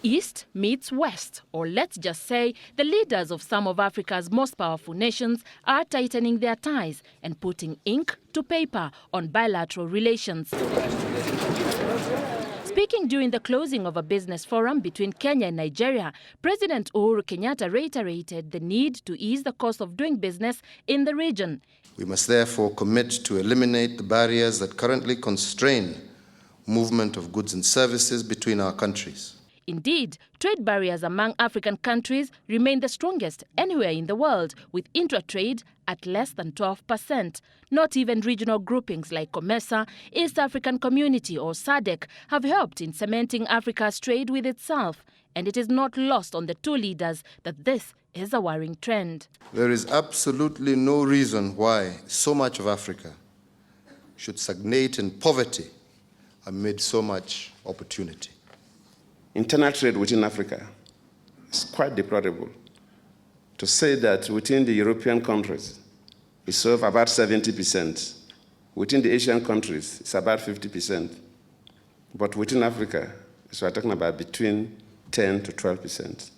East meets West, or let's just say the leaders of some of Africa's most powerful nations are tightening their ties and putting ink to paper on bilateral relations. Speaking during the closing of a business forum between Kenya and Nigeria, President Uhuru Kenyatta reiterated the need to ease the cost of doing business in the region. We must therefore commit to eliminate the barriers that currently constrain movement of goods and services between our countries. Indeed, trade barriers among African countries remain the strongest anywhere in the world, with intra-trade at less than 12%. Not even regional groupings like COMESA, East African Community or SADC have helped in cementing Africa's trade with itself. And it is not lost on the two leaders that this is a worrying trend. There is absolutely no reason why so much of Africa should stagnate in poverty amid so much opportunity. Internal trade within Africa is quite deplorable. To say that within the European countries, we serve about 70%. Within the Asian countries, it's about 50%. But within Africa, so we're talking about between 10 to 12%.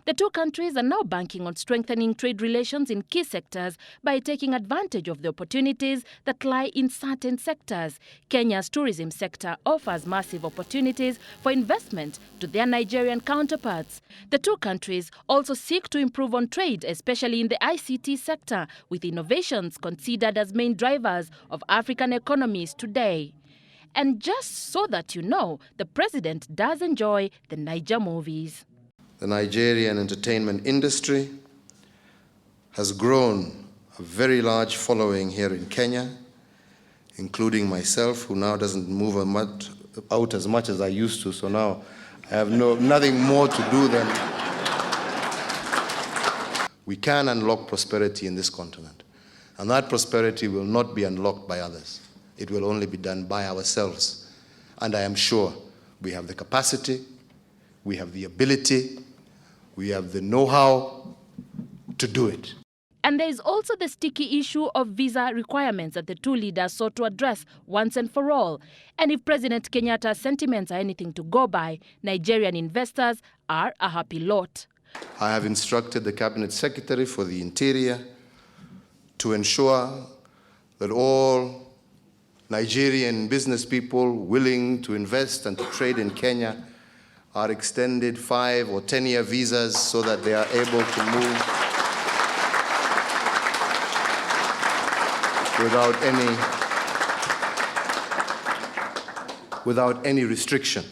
The two countries are now banking on strengthening trade relations in key sectors by taking advantage of the opportunities that lie in certain sectors. Kenya's tourism sector offers massive opportunities for investment to their Nigerian counterparts. The two countries also seek to improve on trade, especially in the ICT sector, with innovations considered as main drivers of African economies today. And just so that you know, the president does enjoy the Niger movies. The Nigerian entertainment industry has grown a very large following here in Kenya, including myself, who now doesn't move out as much as I used to, so now I have nothing more to do than... We can unlock prosperity in this continent, and that prosperity will not be unlocked by others. It will only be done by ourselves. And I am sure we have the capacity, we have the ability, we have the know-how to do it. And there is also the sticky issue of visa requirements that the two leaders sought to address once and for all. And if President Kenyatta's sentiments are anything to go by, Nigerian investors are a happy lot. I have instructed the Cabinet Secretary for the Interior to ensure that all Nigerian business people willing to invest and to trade in Kenya are extended 5- or 10-year visas so that they are able to move without any restriction.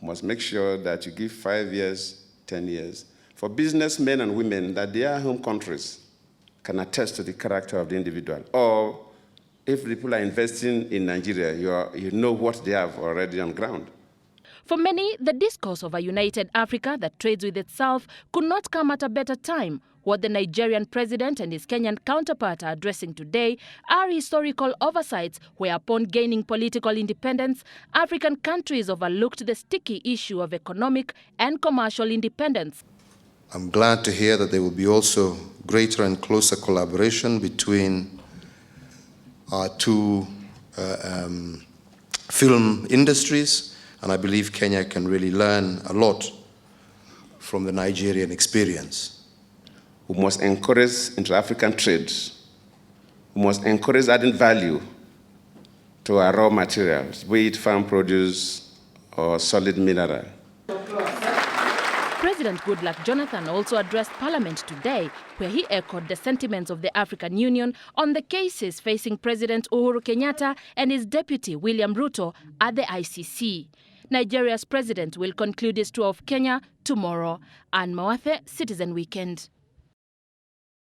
You must make sure that you give 5 years, 10 years, for businessmen and women that their home countries can attest to the character of the individual. Or if people are investing in Nigeria, you know what they have already on ground. For many, the discourse of a united Africa that trades with itself could not come at a better time. What the Nigerian president and his Kenyan counterpart are addressing today are historical oversights where, upon gaining political independence, African countries overlooked the sticky issue of economic and commercial independence. I'm glad to hear that there will be also greater and closer collaboration between our two film industries. And I believe Kenya can really learn a lot from the Nigerian experience. We must encourage inter-African trade. We must encourage adding value to our raw materials, be it farm produce or solid mineral. President Goodluck Jonathan also addressed Parliament today, where he echoed the sentiments of the African Union on the cases facing President Uhuru Kenyatta and his deputy William Ruto at the ICC. Nigeria's president will conclude his tour of Kenya tomorrow. Anne Mawathe, Citizen Weekend.